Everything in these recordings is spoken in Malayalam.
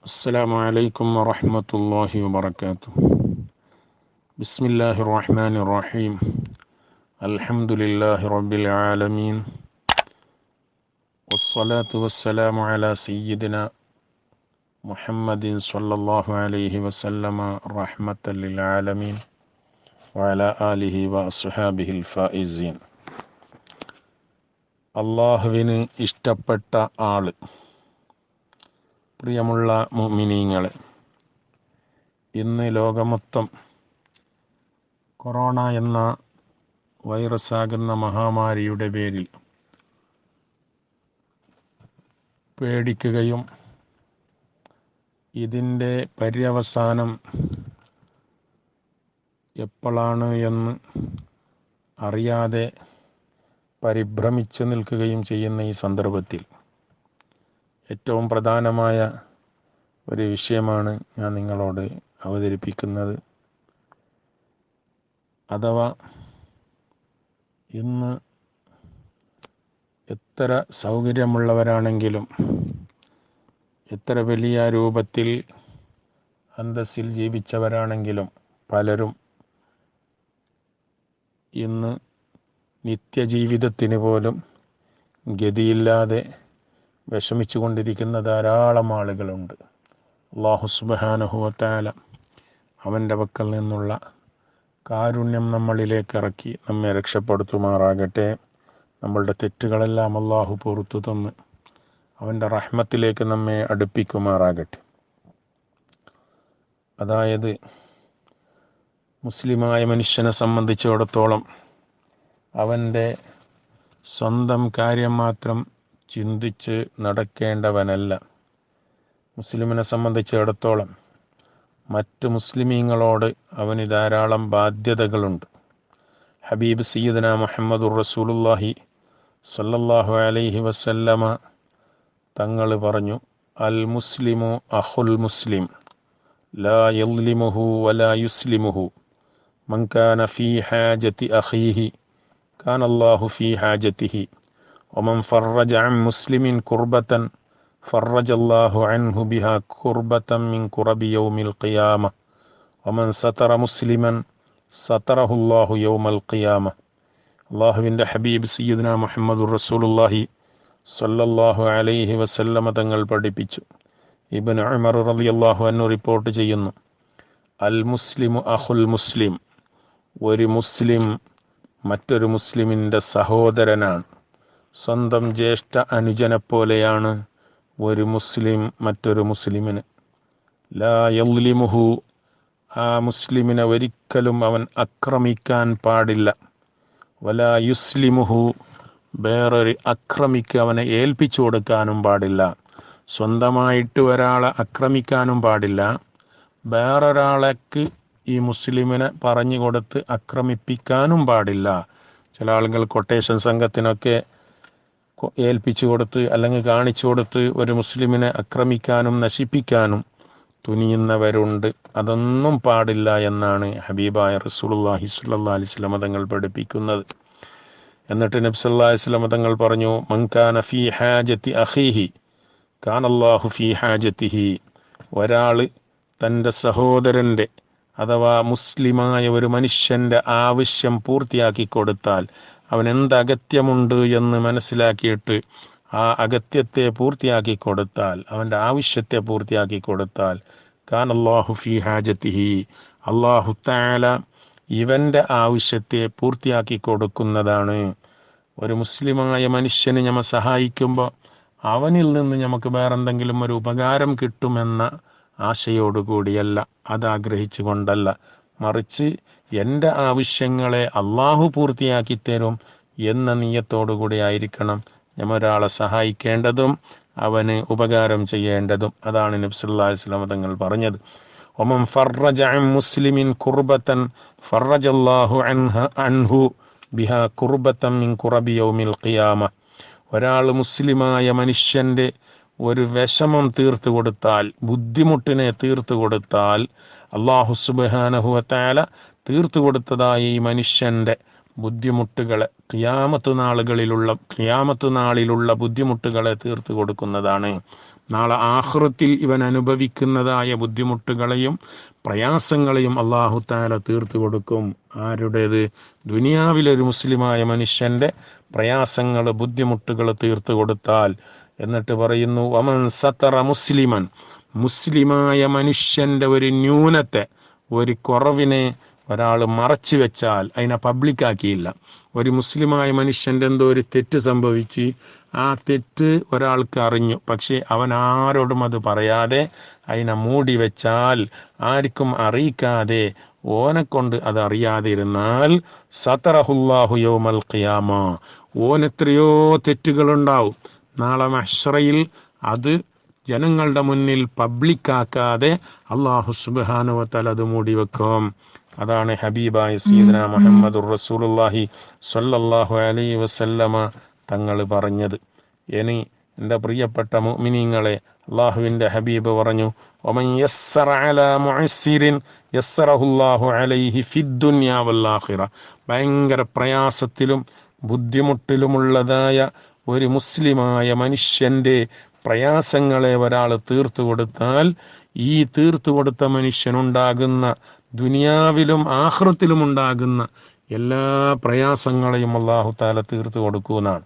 السلام عليكم ورحمة الله وبركاته. بسم الله الرحمن الرحيم. الحمد لله رب العالمين، والصلاة والسلام على سيدنا محمد صلى الله عليه وسلم رحمة للعالمين وعلى آله وأصحابه الفائزين. അള്ളാഹുവിന് ഇഷ്ടപ്പെട്ട ആള്. പ്രിയമുള്ള മുഅ്മിനീങ്ങളെ, ഇന്ന് ലോകമൊത്തം കൊറോണ എന്ന വൈറസാകുന്ന മഹാമാരിയുടെ പേരിൽ പേടിക്കുകയും ഇതിൻ്റെ പര്യവസാനം എപ്പോഴാണ് എന്ന് അറിയാതെ പരിഭ്രമിച്ചു നിൽക്കുകയും ചെയ്യുന്ന ഈ സന്ദർഭത്തിൽ ഏറ്റവും പ്രധാനമായ ഒരു വിഷയമാണ് ഞാൻ നിങ്ങളോട് അവതരിപ്പിക്കുന്നത്. അഥവാ ഇന്ന് എത്ര സൗകര്യമുള്ളവരാണെങ്കിലും എത്ര വലിയ രൂപത്തിൽ അന്തസ്സിൽ ജീവിച്ചവരാണെങ്കിലും പലരും ഇന്ന് നിത്യജീവിതത്തിന് പോലും ഗതിയില്ലാതെ വിഷമിച്ചു കൊണ്ടിരിക്കുന്ന ധാരാളം ആളുകളുണ്ട്. അല്ലാഹു സുബ്ഹാനഹു വ തആല അവൻ്റെ പക്കൽ നിന്നുള്ള കാരുണ്യം നമ്മളിലേക്ക് ഇറക്കി നമ്മെ രക്ഷപ്പെടുത്തുമാറാകട്ടെ. നമ്മളുടെ തെറ്റുകളെല്ലാം അല്ലാഹു പുറത്തു തന്ന് അവൻ്റെ റഹ്മത്തിലേക്ക് നമ്മെ അടുപ്പിക്കുമാറാകട്ടെ. അതായത് മുസ്ലിമായ മനുഷ്യനെ സംബന്ധിച്ചിടത്തോളം അവൻ്റെ സ്വന്തം കാര്യം മാത്രം ചിന്തിച്ച് നടക്കേണ്ടവനല്ല. മുസ്ലിമിനെ സംബന്ധിച്ചിടത്തോളം മറ്റു മുസ്ലിമീങ്ങളോട് അവന് ധാരാളം ബാധ്യതകളുണ്ട്. ഹബീബ് സയ്യിദന മുഹമ്മദുർ റസൂലുള്ളാഹി സ്വല്ലല്ലാഹു അലൈഹി വസല്ലമ തങ്ങൾ പറഞ്ഞു, അൽ മുസ്ലിമു അഖുൽ മുസ്ലിം ലാ യള്ളിമുഹു വലാ യുസ്ലിമുഹു മൻ കാന ഫീ ഹാജതി അഖീഹി കാന അല്ലാഹു ഫീ ഹാജതിഹി ومن فرج عن مسلم كربة فرج الله عنه بها كربة من كرب يوم القيامة ومن ستر مسلما ستره الله يوم القيامة. അള്ളാഹുവിൻ്റെ ഹബീബ് സയ്യിദുന മുഹമ്മദുർ റസൂലുള്ളാഹി സ്വല്ലല്ലാഹു അലൈഹി വസല്ലമ തങ്ങൾ പഠിപ്പിച്ചു. ഇബ്നു ഉമർ റളിയല്ലാഹു അൻഹു റിപ്പോർട്ട് ചെയ്യുന്നു, അൽ മുസ്ലിമു അഖുൽ മുസ്ലിം, ഒരു മുസ്ലിം മറ്റൊരു മുസ്ലിമിൻ്റെ സഹോദരനാണ്. സ്വന്തം ജ്യേഷ്ഠ അനുജനെ പോലെയാണ് ഒരു മുസ്ലിം മറ്റൊരു മുസ്ലിമിന്. ലാ യള്ളിമുഹു, ആ മുസ്ലിമിനെ ഒരിക്കലും അവൻ ആക്രമിക്കാൻ പാടില്ല. വലാ യുസ്ലിമുഹു, വേറൊരു അക്രമിക്ക് അവനെ ഏൽപ്പിച്ചു കൊടുക്കാനും പാടില്ല. സ്വന്തമായിട്ട് ഒരാളെ ആക്രമിക്കാനും പാടില്ല. വേറൊരാളേക്ക് ഈ മുസ്ലിമിനെ പറഞ്ഞു കൊടുത്ത് ആക്രമിപ്പിക്കാനും പാടില്ല. ചില ആളുകൾ കൊട്ടേഷൻ സംഘത്തിനൊക്കെ ഏൽപ്പിച്ചു കൊടുത്ത് അല്ലെങ്കിൽ കാണിച്ചു കൊടുത്ത് ഒരു മുസ്ലിമിനെ ആക്രമിക്കാനും നശിപ്പിക്കാനും തുനിയുന്നവരുണ്ട്. അതൊന്നും പാടില്ല എന്നാണ് ഹബീബായ റസൂലുള്ളാഹി സ്വല്ലല്ലാഹി അലൈഹി വസല്ലം തങ്ങൾ പഠിപ്പിക്കുന്നത്. എന്നിട്ട് നബി സല്ലല്ലാഹു അലൈഹി വസല്ലം തങ്ങൾ പറഞ്ഞു, മൻ കാന ഫീ ഹാജതി അഖീഹി കാന അല്ലാഹു ഫീ ഹാജതിഹി. ഒരാൾ തൻ്റെ സഹോദരൻ്റെ അഥവാ മുസ്ലിമായ ഒരു മനുഷ്യൻ്റെ ആവശ്യം പൂർത്തിയാക്കി കൊടുത്താൽ, അവൻ എന്ത് അഗത്യമുണ്ട് എന്ന് മനസ്സിലാക്കിയിട്ട് ആ അഗത്യത്തെ പൂർത്തിയാക്കി കൊടുത്താൽ, അവൻ്റെ ആവശ്യത്തെ പൂർത്തിയാക്കി കൊടുത്താൽ, കാന അല്ലാഹു ഫീ ഹാജതിഹി, അല്ലാഹു തആല ഇവൻ്റെ ആവശ്യത്തെ പൂർത്തിയാക്കി കൊടുക്കുന്നതാണ്. ഒരു മുസ്ലിമായ മനുഷ്യന് നമ്മൾ സഹായിക്കുമ്പോൾ അവനിൽ നിന്ന് നമുക്ക് വേറെന്തെങ്കിലും ഒരു ഉപകാരം കിട്ടുമെന്ന ആശയോടുകൂടിയല്ല, അതാഗ്രഹിച്ചു കൊണ്ടല്ല, മറിച്ച് എൻ്റെ ആവശ്യങ്ങളെ അള്ളാഹു പൂർത്തിയാക്കി തരും എന്ന നിയ്യത്തോടുകൂടി ആയിരിക്കണം നമ്മൾ ഒരാളെ സഹായിക്കേണ്ടതും അവന് ഉപകാരം ചെയ്യേണ്ടതും. അതാണ് നബി സല്ലല്ലാഹു അലൈഹി വസല്ലം തങ്ങൾ പറഞ്ഞത്. ഒമൻ ഫറജ അൻ മുസ്ലിമിൻ കുർബതൻ ഫറജല്ലാഹു അൻഹു ബിഹാ കുർബതൻ മിൻ കുറബി യൗമിൽ ഖിയാമ. ഒരാൾ മുസ്ലിമായ മനുഷ്യൻ്റെ ഒരു വിഷമം തീർത്തു കൊടുത്താൽ, ബുദ്ധിമുട്ടിനെ തീർത്തു കൊടുത്താൽ, അല്ലാഹു സുബ്ഹാനഹു വ തആല തീർത്തു കൊടുത്തതായി ഈ മനുഷ്യൻ്റെ ബുദ്ധിമുട്ടുകളെ ഖിയാമത്ത് നാളിലുള്ള ബുദ്ധിമുട്ടുകളെ തീർത്തു കൊടുക്കുന്നതാണ്. നാളെ ആഖിറത്തിൽ ഇവൻ അനുഭവിക്കുന്നതായ ബുദ്ധിമുട്ടുകളെയും പ്രയാസങ്ങളെയും അല്ലാഹു തആല തീർത്തു കൊടുക്കും. ആരുടേത്? ദുനിയാവിലൊരു മുസ്ലിമായ മനുഷ്യന്റെ പ്രയാസങ്ങൾ ബുദ്ധിമുട്ടുകൾ തീർത്തു കൊടുത്താൽ. എന്നിട്ട് പറയുന്നു, വമൻ സതറ മുസ്ലിമൻ, മുസ്ലിമായ മനുഷ്യന്റെ ഒരു ന്യൂനത്തെ, ഒരു കുറവിനെ ഒരാൾ മറച്ചു വെച്ചാൽ, അതിനെ പബ്ലിക്കാക്കിയില്ല. ഒരു മുസ്ലിമായ മനുഷ്യന്റെ എന്തോ ഒരു തെറ്റ് സംഭവിച്ച് ആ തെറ്റ് ഒരാൾക്ക് അറിഞ്ഞു, പക്ഷെ അവൻ ആരോടും അത് പറയാതെ അതിനെ മൂടി വെച്ചാൽ, ആർക്കും അറിയിക്കാതെ ഓനെക്കൊണ്ട് അത് അറിയാതെ ഇരുന്നാൽ, സതറഹുല്ലാഹു യൗമൽ ഖിയാമ, ഓനെത്രയോ തെറ്റുകളുണ്ടാവും, നാളെ മഹ്ശറയിൽ അത് ജനങ്ങളുടെ മുന്നിൽ പബ്ലിക്കാക്കാതെ അല്ലാഹു സുബ്ഹാനഹു വ തആല അത് മൂടി വെക്കും. അതാണ് ഹബീബായ സയ്യിദുനാ മുഹമ്മദുർ റസൂലുള്ളാഹി സ്വല്ലല്ലാഹു അലൈഹി വസല്ലമ തങ്ങൾ പറഞ്ഞത്. ഇനി എൻ്റെ പ്രിയപ്പെട്ട മുഅ്മിനീങ്ങളെ, അല്ലാഹുവിൻ്റെ ഹബീബ് പറഞ്ഞു, വമൻ യസ്സറ അലാ മുഅസ്സിരിൻ യസ്സറഹുല്ലാഹു അലൈഹി ഫിദ്ദുനിയ വൽ ആഖിറ. ഭയങ്കര പ്രയാസത്തിലും ബുദ്ധിമുട്ടിലുമുള്ളതായ ഒരു മുസ്ലിമായ മനുഷ്യന്റെ പ്രയാസങ്ങളെ ഒരാൾ തീർത്തു കൊടുത്താൽ, ഈ തീർത്തു കൊടുത്ത മനുഷ്യനുണ്ടാകുന്ന ദുനിയാവിലും ആഖിറത്തിലും ഉണ്ടാകുന്ന എല്ലാ പ്രയാസങ്ങളെയും അല്ലാഹു തആല തീർത്തു കൊടുക്കുന്നതാണ്.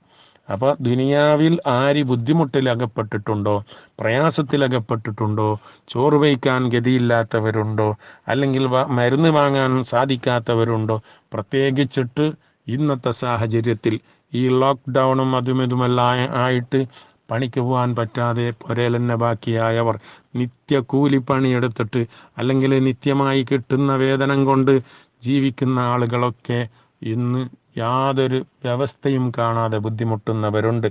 അപ്പോൾ ദുനിയാവിൽ ആര് ബുദ്ധിമുട്ടിലകപ്പെട്ടിട്ടുണ്ടോ, പ്രയാസത്തിലകപ്പെട്ടിട്ടുണ്ടോ, ചോറ് വയ്ക്കാൻ ഗതിയില്ലാത്തവരുണ്ടോ, അല്ലെങ്കിൽ മരുന്ന് വാങ്ങാൻ സാധിക്കാത്തവരുണ്ടോ, പ്രത്യേകിച്ചിട്ട് ഇന്നത്തെ സാഹചര്യത്തിൽ ഈ ലോക്ക്ഡൗണും അതുമെല്ലാം ആയിട്ട് പണിക്ക് പോകാൻ പറ്റാതെ പുരയിൽ തന്നെ ബാക്കിയായവർ, നിത്യ കൂലിപ്പണിയെടുത്തിട്ട് അല്ലെങ്കിൽ നിത്യമായി കിട്ടുന്ന വേതനം കൊണ്ട് ജീവിക്കുന്ന ആളുകളൊക്കെ ഇന്ന് യാതൊരു വ്യവസ്ഥയും കാണാതെ ബുദ്ധിമുട്ടുന്നവരുണ്ട്.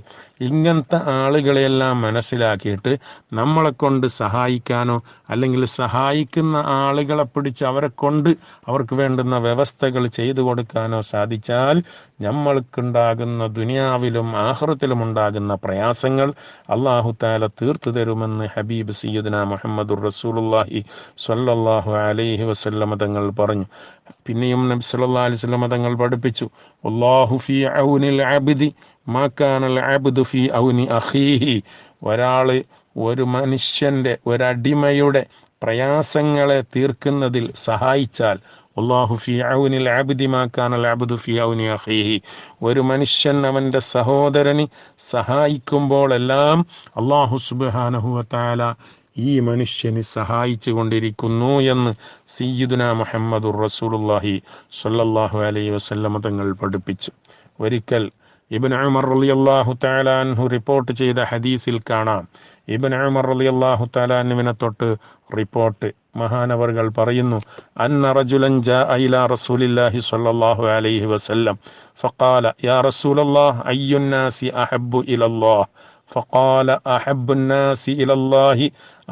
ഇങ്ങനത്തെ ആളുകളെയെല്ലാം മനസ്സിലാക്കിയിട്ട് നമ്മളെ കൊണ്ട് സഹായിക്കാനോ അല്ലെങ്കിൽ സഹായിക്കുന്ന ആളുകളെ പിടിച്ച് അവരെ കൊണ്ട് അവർക്ക് വേണ്ടുന്ന വ്യവസ്ഥകൾ ചെയ്തു കൊടുക്കാനോ സാധിച്ചാൽ, നമ്മൾക്കുണ്ടാകുന്ന ദുനിയാവിലും ആഖിറത്തിലും ഉണ്ടാകുന്ന പ്രയാസങ്ങൾ അല്ലാഹു തആല തീർത്തു തരുമെന്ന് ഹബീബ് സയ്യിദുനാ മുഹമ്മദുർ റസൂലുള്ളാഹി സ്വല്ലല്ലാഹു അലൈഹി വസല്ലമ തങ്ങൾ പറഞ്ഞു. പിന്നെയും നബി സല്ലല്ലാഹു അലൈഹി വസല്ലമ തങ്ങൾ പഠിപ്പിച്ചു, അല്ലാഹു ഫീ ഔനിൽ അബ്ദി മാ കാനൽ അബ്ദു ഫീ ഔനി അഖീഹി. ഒരു മനുഷ്യന്റെ, ഒരടിമയുടെ പ്രയാസങ്ങളെ തീർക്കുന്നതിൽ സഹായിച്ചാൽ, അല്ലാഹു ഫീ ഔനിൽ അബ്ദി മാ കാനൽ അബ്ദു ഫീ ഔനി അഖീഹി, ഒരു മനുഷ്യൻ അവന്റെ സഹോദരന് സഹായിക്കുമ്പോഴെല്ലാം അല്ലാഹു സുബ്ഹാനഹു വ തആല ഈ മനുഷ്യന് സഹായിച്ചു കൊണ്ടിരിക്കുന്നു എന്ന് സയ്യിദുനാ മുഹമ്മദുർ റസൂലുള്ളാഹി സ്വല്ലല്ലാഹു അലൈഹി വസല്ലമ തങ്ങൾ പഠിപ്പിച്ചു. ഒരിക്കൽ ഇബ്നു ഉമർ റളിയല്ലാഹു തആല അൻഹു റിപ്പോർട്ട് ചെയ്ത ഹദീസിൽ കാണാം, ഇബ്നു ഉമർ റളിയല്ലാഹു തആല അൻഹുവിനെ തൊട്ട് റിപ്പോർട്ട്, മഹാനവർകൾ പറയുന്നു, അന്ന റജുലൻ ജാഅ ഇലാ റസൂലില്ലാഹി സ്വല്ലല്ലാഹു അലൈഹി വസല്ലം ഫഖാല യാ റസൂലല്ലാഹ് അയ്യുൻ നാസി അഹബ്ബു ഇലല്ലാഹ് فقال أحب الناس إلى الله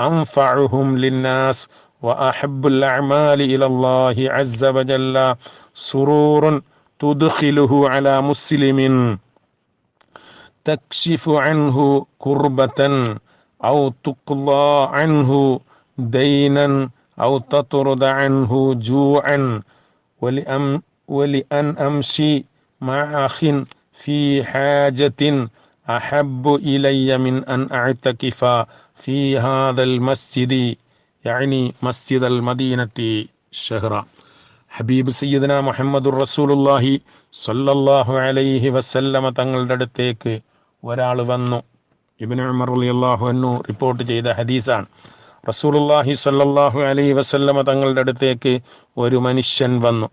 أنفعهم للناس وأحب الأعمال إلى الله عز وجل سرور تدخله على مسلم تكشف عنه كربة أو تقضى عنه دينا أو تطرد عنه جوعا ولأن أمشي مع أخ في حاجة أحب إلي من أن أعتكف في هذا المسجد يعني مسجد المدينة شهرا. ഹബീബ് സയ്യിദുനാ മുഹമ്മദുർ റസൂലുള്ളാഹി സ്വല്ലല്ലാഹു അലൈഹി വസല്ലമ തങ്ങളുടെ അടുത്തേക്ക് ഒരാൾ വന്നു. ഇബ്നു ഉമർ റളിയല്ലാഹു അൻഹു റിപ്പോർട്ട് ചെയ്ത ഹദീസാണ്. റസൂലുള്ളാഹി സ്വല്ലല്ലാഹു അലൈഹി വസല്ലമ തങ്ങളുടെ അടുത്തേക്ക് ഒരു മനുഷ്യൻ വന്നു.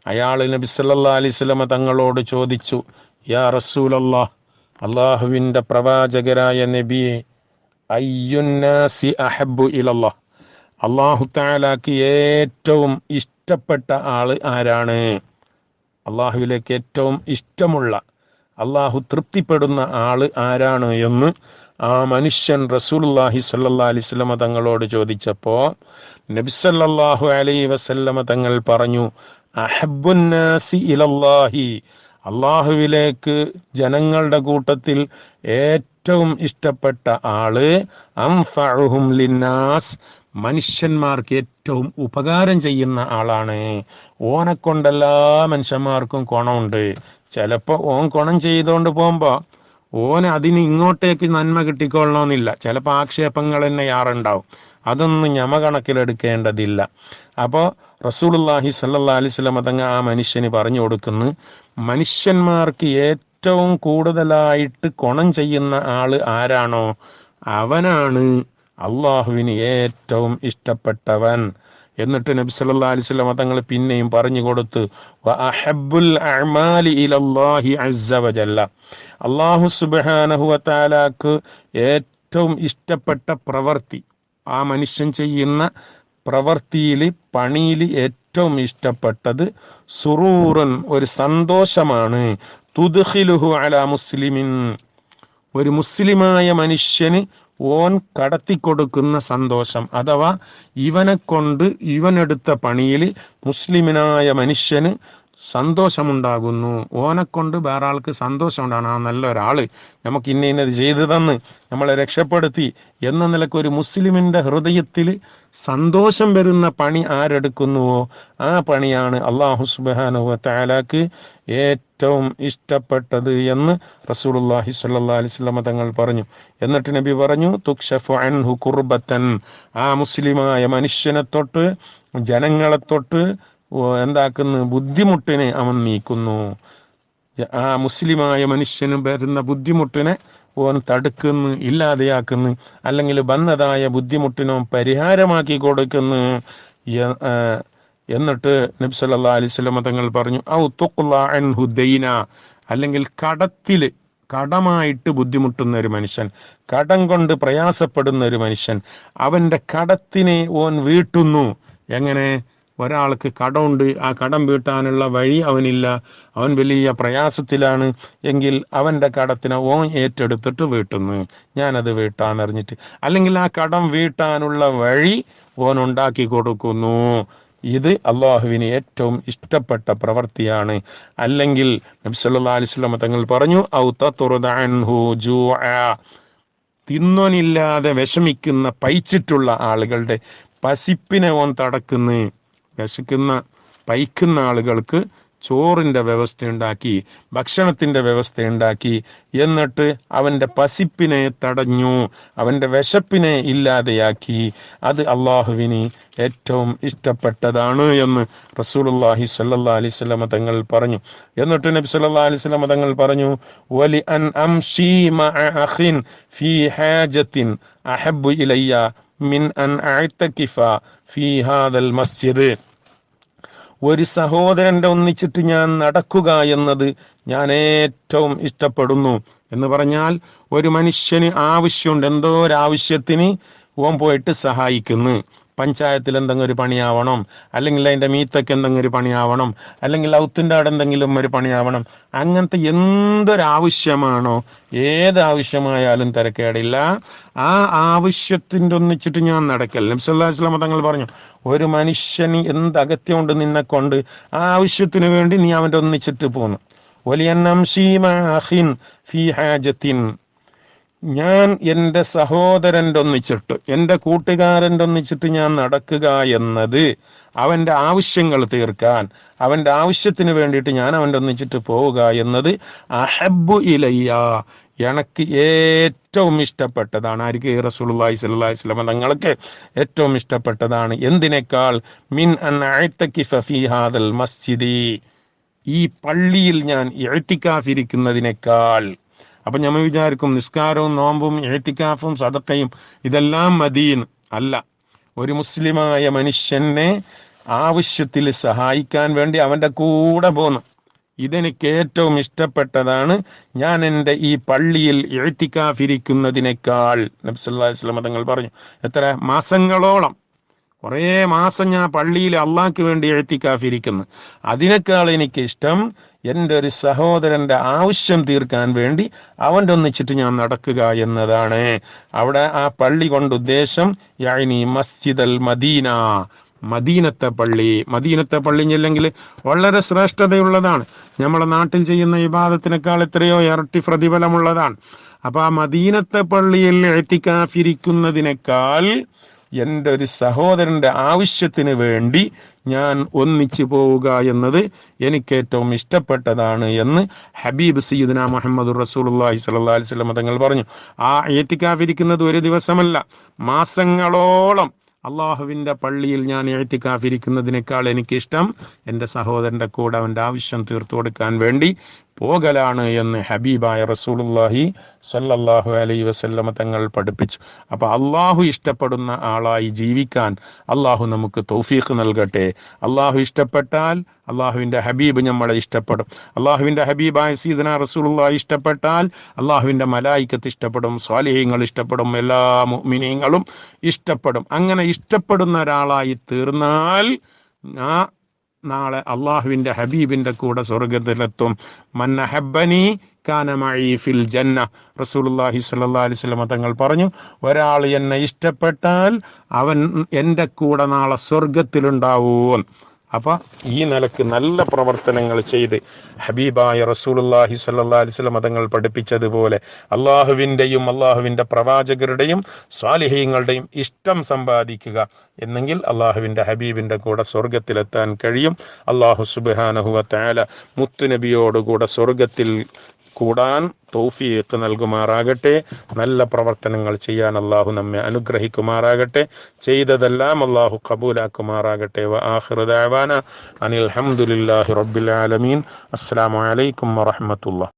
അയാൾ നബി സല്ലല്ലാഹു അലൈഹി വസല്ലമ തങ്ങളോട് ചോദിച്ചു, യാ റസൂലല്ലാഹ്, അല്ലാഹുവിൻ്റെ പ്രവാചകരായ നബിയെ, അയ്യുന്നാസി അഹബ്ബു ഇലല്ലാഹ്, അല്ലാഹു തആലാക്ക് ഏറ്റവും ഇഷ്ടപ്പെട്ട ആള് ആരാണ്? അല്ലാഹുവിലേക്ക് ഏറ്റവും ഇഷ്ടമുള്ള, അല്ലാഹു തൃപ്തിപ്പെടുന്ന ആള് ആരാണ് എന്ന് ആ മനുഷ്യൻ റസൂലുള്ളാഹി സ്വല്ലല്ലാഹു അലൈഹി വസല്ലമ തങ്ങളോട് ചോദിച്ചപ്പോൾ നബി സല്ലല്ലാഹു അലൈഹി വസല്ലമ തങ്ങൾ പറഞ്ഞു, അഹബ്ബുന്നാസി ഇലല്ലാഹി, അള്ളാഹുവിലേക്ക് ജനങ്ങളുടെ കൂട്ടത്തിൽ ഏറ്റവും ഇഷ്ടപ്പെട്ട ആള് അൻഫഉഹും ലിന്നാസ്, മനുഷ്യന്മാർക്ക് ഏറ്റവും ഉപകാരം ചെയ്യുന്ന ആളാണ്. ഓനെ കൊണ്ടെല്ലാ മനുഷ്യന്മാർക്കും ഗുണമുണ്ട്. ചിലപ്പോൾ ഓൻ ഗുണം ചെയ്തുകൊണ്ട് പോകുമ്പോൾ ഓന് അതിന് ഇങ്ങോട്ടേക്ക് നന്മ കിട്ടിക്കൊള്ളണമെന്നില്ല. ചിലപ്പോൾ ആക്ഷേപങ്ങൾ തന്നെ യാറുണ്ടാവും. അതൊന്നും ഞമ കണക്കിലെടുക്കേണ്ടതില്ല. അപ്പോൾ റസൂലുള്ളാഹി സ്വല്ലല്ലാഹി അലൈഹി വസല്ലം തങ്ങൾ ആ മനുഷ്യന് പറഞ്ഞു കൊടുക്കുന്നു, മനുഷ്യന്മാർക്ക് ഏറ്റവും കൂടുതലായിട്ട് ഗുണം ചെയ്യുന്ന ആള് ആരാണോ അവനാണ് അള്ളാഹുവിന് ഏറ്റവും ഇഷ്ടപ്പെട്ടവൻ. എന്നിട്ട് നബി സല്ലല്ലാഹു അലൈഹി വസല്ലം തങ്ങൾ പിന്നെയും പറഞ്ഞു കൊടുത്തു, വഅഹബ്ബുൽ അഅമാലി ഇലല്ലാഹി അസ്സ വജല്ല, അല്ലാഹു സുബ്ഹാനഹു വ തആലാക്ക് ഏറ്റവും ഇഷ്ടപ്പെട്ട പ്രവൃത്തി, ആ മനുഷ്യൻ ചെയ്യുന്ന പ്രവൃത്തിയിൽ പണിയിൽ ഏറ്റവും ഇഷ്ടപ്പെട്ടത് സുറൂറൻ, ഒരു സന്തോഷമാണ്, തുദ്ഖിലുഹു അലാ മുസ്ലിമിൻ, ഒരു മുസ്ലിമായ മനുഷ്യന് ഓൻ കടത്തിക്കൊടുക്കുന്ന സന്തോഷം, അഥവാ ഇവനെ കൊണ്ട് ഇവനെടുത്ത പണിയിൽ മുസ്ലിമിനായ മനുഷ്യന് സന്തോഷമുണ്ടാകുന്നു. ഓനെ കൊണ്ട് വേറെ ആൾക്ക് സന്തോഷം ഉണ്ടാണ്. ആ നല്ലൊരാള് നമുക്ക് ഇന്നത് ചെയ്തു തന്ന് നമ്മളെ രക്ഷപ്പെടുത്തി എന്ന നിലക്ക് ഒരു മുസ്ലിമിന്റെ ഹൃദയത്തിൽ സന്തോഷം വരുന്ന പണി ആരെടുക്കുന്നുവോ ആ പണിയാണ് അല്ലാഹു സുബ്ഹാനഹു വ തആലാക്ക് ഏറ്റവും ഇഷ്ടപ്പെട്ടത് എന്ന് റസൂലുള്ളാഹി സ്വല്ലല്ലാഹി അലൈഹി വസല്ലം തങ്ങൾ പറഞ്ഞു. എന്നിട്ട് നബി പറഞ്ഞു, തുക്ഷഫു അൻഹു കുർബത്തൻ, ആ മുസ്ലിമായ മനുഷ്യനെ തൊട്ട് ജനങ്ങളെ തൊട്ട് എന്താക്കുന്നു, ബുദ്ധിമുട്ടിനെ അവൻ നീക്കുന്നു. ആ മുസ്ലിമായ മനുഷ്യന് വരുന്ന ബുദ്ധിമുട്ടിനെ ഓൻ തടുക്കുന്നു, ഇല്ലാതെയാക്കുന്നു, അല്ലെങ്കിൽ വന്നതായ ബുദ്ധിമുട്ടിനോ പരിഹാരമാക്കി കൊടുക്കുന്നു. എന്നിട്ട് നബി സല്ലല്ലാഹു അലൈഹി വസല്ലം തങ്ങൾ പറഞ്ഞു, ഔ തുഖ്ല അൻഹു ദൈന, അല്ലെങ്കിൽ കടമായിട്ട് ബുദ്ധിമുട്ടുന്ന ഒരു മനുഷ്യൻ, കടം കൊണ്ട് പ്രയാസപ്പെടുന്ന ഒരു മനുഷ്യൻ, അവന്റെ കടത്തിനെ ഓൻ വീട്ടുന്നു. എങ്ങനെ? ഒരാൾക്ക് കടമുണ്ട്, ആ കടം വീട്ടാനുള്ള വഴി അവനില്ല, അവൻ വലിയ പ്രയാസത്തിലാണ് എങ്കിൽ അവന്റെ കടത്തിനെ ഓൻ ഏറ്റെടുത്തിട്ട് വീട്ടുന്നു, ഞാനത് വീട്ടാന്നറിഞ്ഞിട്ട്. അല്ലെങ്കിൽ ആ കടം വീട്ടാനുള്ള വഴി ഓൻ ഉണ്ടാക്കി കൊടുക്കുന്നു. ഇത് അള്ളാഹുവിന് ഏറ്റവും ഇഷ്ടപ്പെട്ട പ്രവൃത്തിയാണ്. അല്ലെങ്കിൽ നബി സല്ലല്ലാഹു അലൈഹി വസല്ലം തങ്ങൾ പറഞ്ഞു, ഔ തത്റുദ അൻഹു ജൂഅ, തിന്നോനില്ലാതെ വിഷമിക്കുന്ന പൈച്ചിട്ടുള്ള ആളുകളുടെ പസിപ്പിനെ ഓൻ തടക്കുന്നു. പൈക്കുന്ന ആളുകൾക്ക് ചോറിന്റെ വ്യവസ്ഥയുണ്ടാക്കി, ഭക്ഷണത്തിന്റെ വ്യവസ്ഥയുണ്ടാക്കി, എന്നിട്ട് അവന്റെ പസിപ്പിനെ തടഞ്ഞു, അവന്റെ വിശപ്പിനെ ഇല്ലാതെയാക്കി. അത് അള്ളാഹുവിന് ഏറ്റവും ഇഷ്ടപ്പെട്ടതാണ് എന്ന് റസൂലുള്ളാഹി സ്വല്ലല്ലാഹി അലൈഹി വസല്ലം തങ്ങൾ പറഞ്ഞു. എന്നിട്ട് നബി സല്ലല്ലാഹു അലൈഹി വസല്ലം തങ്ങൾ പറഞ്ഞു, വലി അൻ അംശി മഅ അഖിൻ ഫീ ഹാജത്തിൻ അഹബ്ബു ഇലയ്യ മിൻ അൻ അഅ്തകിഫ ഫീ ഹാദൽ മസ്ജിദ്, ഒരു സഹോദരന്റെ ഒന്നിച്ചിട്ട് ഞാൻ നടക്കുക എന്നത് ഞാൻ ഏറ്റവും ഇഷ്ടപ്പെടുന്നു. എന്ന് പറഞ്ഞാൽ ഒരു മനുഷ്യന് ആവശ്യമുണ്ട്, എന്തോ ഒരാവശ്യത്തിന് ഓൻ പോയിട്ട് സഹായിക്കുന്നു. പഞ്ചായത്തിൽ എന്തെങ്കിലും ഒരു പണിയാവണം, അല്ലെങ്കിൽ അതിൻ്റെ മീത്തൊക്കെ എന്തെങ്കിലും ഒരു പണിയാവണം, അല്ലെങ്കിൽ ഔത്തിൻ്റെ അവിടെ എന്തെങ്കിലും ഒരു പണിയാവണം. അങ്ങനത്തെ എന്തൊരാവശ്യമാണോ, ഏതാവശ്യമായാലും തിരക്കേടില്ല, ആ ആവശ്യത്തിൻ്റെ ഒന്നിച്ചിട്ട് ഞാൻ നടക്കൽ. നബി സല്ലല്ലാഹു അലൈഹി വസല്ലം തങ്ങൾ പറഞ്ഞു, ഒരു മനുഷ്യന് എന്ത് അകത്യമുണ്ട് നിന്നെ കൊണ്ട്, ആ ആവശ്യത്തിന് വേണ്ടി നീ അവൻ്റെ ഒന്നിച്ചിട്ട് പോന്നു. ഞാൻ എൻ്റെ സഹോദരൻ്റെ ഒന്നിച്ചിട്ട്, എൻ്റെ കൂട്ടുകാരൻ്റെ ഒന്നിച്ചിട്ട് ഞാൻ നടക്കുക എന്നത് അവൻ്റെ ആവശ്യങ്ങൾ തീർക്കാൻ, അവൻ്റെ ആവശ്യത്തിന് വേണ്ടിയിട്ട് ഞാൻ അവൻ്റെ ഒന്നിച്ചിട്ട് പോവുക എന്നത് അഹബ്ബു ഇലയ്യ, എനിക്ക് ഏറ്റവും ഇഷ്ടപ്പെട്ടതാണ്. ആർക്ക്? റസൂലുള്ളാഹി സ്വല്ലല്ലാഹി അലൈഹി വസല്ലം തങ്ങൾക്ക് ഏറ്റവും ഇഷ്ടപ്പെട്ടതാണ്. എന്തിനേക്കാൾ? മിൻ അൻ അഅ്തകിഫ ഫീ ഹാദൽ മസ്ജിദി, ഈ പള്ളിയിൽ ഞാൻ ഇഅ്തികാഫിരിക്കുന്നതിനേക്കാൾ. അപ്പൊ നമ്മൾ വിചാരിക്കും നിസ്കാരവും നോമ്പും ഇഅ്തികാഫും സദഖയും ഇതെല്ലാം മദീൻ. അല്ല, ഒരു മുസ്ലിമായ മനുഷ്യനെ ആവശ്യത്തിൽ സഹായിക്കാൻ വേണ്ടി അവന്റെ കൂടെ പോന്നു. ഇതെനിക്ക് ഏറ്റവും ഇഷ്ടപ്പെട്ടതാണ്, ഞാൻ എൻ്റെ ഈ പള്ളിയിൽ ഇഅ്തികാഫിരിക്കുന്നതിനേക്കാൾ. നബി സല്ലല്ലാഹു അലൈഹി വസല്ലം തങ്ങൾ പറഞ്ഞു, എത്ര മാസങ്ങളോളം, കുറേ മാസം ഞാൻ പള്ളിയിൽ അള്ളാഹ്ക്ക് വേണ്ടി ഇഅ്തികാഫിരിക്കുന്നു, അതിനേക്കാൾ എനിക്ക് ഇഷ്ടം എൻ്റെ ഒരു സഹോദരന്റെ ആവശ്യം തീർക്കാൻ വേണ്ടി അവൻ്റെ ഒന്നിച്ചിട്ട് ഞാൻ നടക്കുക എന്നതാണ്. അവിടെ ആ പള്ളി കൊണ്ട് ഉദ്ദേശം യഅനി മസ്ജിദൽ മദീന, മദീനത്തെ പള്ളി. മദീനത്തെ പള്ളി അല്ലെങ്കിൽ വളരെ ശ്രേഷ്ഠതയുള്ളതാണ്. നമ്മുടെ നാട്ടിൽ ചെയ്യുന്ന ഇബാദത്തിനേക്കാൾ എത്രയോ ഇരട്ടി പ്രതിഫലമുള്ളതാണ്. അപ്പൊ ആ മദീനത്തെ പള്ളിയിൽ ഇഅ്തികാഫിരിക്കുന്നതിനേക്കാൾ എൻ്റെ ഒരു സഹോദരൻ്റെ ആവശ്യത്തിന് വേണ്ടി ഞാൻ ഒന്നിച്ചു പോവുക എന്നത് എനിക്ക് ഏറ്റവും ഇഷ്ടപ്പെട്ടതാണ് എന്ന് ഹബീബ് സയ്യിദുനാ മുഹമ്മദ് റസൂലുള്ളാഹി സ്വല്ലല്ലാഹി അലൈഹി വസല്ലം തങ്ങൾ പറഞ്ഞു. ആ ഇഅ്തികാഫ് ഇരിക്കുന്നത് ഒരു ദിവസമല്ല, മാസങ്ങളോളം അള്ളാഹുവിൻ്റെ പള്ളിയിൽ ഞാൻ ഇഅ്തികാഫ് ഇരിക്കുന്നതിനേക്കാൾ എനിക്കിഷ്ടം എൻ്റെ സഹോദരൻ്റെ കൂടെ അവൻ്റെ ആവശ്യം തീർത്തു കൊടുക്കാൻ വേണ്ടി പോകലാണ് എന്ന് ഹബീബായ റസൂലുള്ളാഹി സ്വല്ലല്ലാഹു അലൈഹി വസല്ലം തങ്ങൾ പഠിപ്പിച്ചു. അപ്പൊ അള്ളാഹു ഇഷ്ടപ്പെടുന്ന ആളായി ജീവിക്കാൻ അള്ളാഹു നമുക്ക് തൗഫീഖ് നൽകട്ടെ. അള്ളാഹു ഇഷ്ടപ്പെട്ടാൽ അള്ളാഹുവിൻ്റെ ഹബീബ് നമ്മളെ ഇഷ്ടപ്പെടും. അള്ളാഹുവിൻ്റെ ഹബീബായ സയ്യിദുനാ റസൂലുള്ളാഹി ഇഷ്ടപ്പെട്ടാൽ അള്ളാഹുവിൻ്റെ മലായികത്ത് ഇഷ്ടപ്പെടും, സ്വാലിഹീങ്ങൾ ഇഷ്ടപ്പെടും, എല്ലാ മുഅ്മിനീങ്ങളും ഇഷ്ടപ്പെടും. അങ്ങനെ ഇഷ്ടപ്പെടുന്ന ഒരാളായി തീർന്നാൽ നാളെ അള്ളാഹുവിൻ്റെ ഹബീബിൻ്റെ കൂടെ സ്വർഗത്തിലെത്തും. മൻ അഹബ്ബനി കാന മഈ ഫിൽ ജന്ന. റസൂലുള്ളാഹി സ്വല്ലല്ലാഹി അലൈഹി വസല്ലം തങ്ങൾ പറഞ്ഞു, ഒരാൾ എന്നെ ഇഷ്ടപ്പെട്ടാൽ അവൻ എൻ്റെ കൂടെ നാളെ സ്വർഗത്തിലുണ്ടാവും. അപ്പൊ ഈ നിലക്ക് നല്ല പ്രവർത്തനങ്ങൾ ചെയ്ത് ഹബീബായ റസൂലുള്ളാഹി സ്വല്ലല്ലാഹി അലൈഹി വസല്ലം തങ്ങൾ പഠിപ്പിച്ചതുപോലെ അള്ളാഹുവിൻ്റെയും അള്ളാഹുവിൻ്റെ പ്രവാചകരുടെയും സ്വാലിഹീങ്ങളുടെയും ഇഷ്ടം സമ്പാദിക്കുക എന്നെങ്കിൽ അള്ളാഹുവിൻ്റെ ഹബീബിൻ്റെ കൂടെ സ്വർഗത്തിലെത്താൻ കഴിയും. അള്ളാഹു സുബ്ഹാനഹു വ തആല മുത്തുനബിയോടുകൂടെ സ്വർഗത്തിൽ കൂടാൻ തൗഫീഖ് നൽകുമാറാകട്ടെ. നല്ല പ്രവർത്തനങ്ങൾ ചെയ്യാൻ അള്ളാഹു നമ്മെ അനുഗ്രഹിക്കുമാറാകട്ടെ. ചെയ്തതെല്ലാം അള്ളാഹു ഖബൂലാക്കുമാറാകട്ടെ. വ ആഖിറു ദഅവാന അനിൽ ഹംദുലില്ലാഹി റബ്ബിൽ ആലമീൻ. അസ്സലാമു അലൈക്കും വറഹ്മത്തുള്ളാഹി.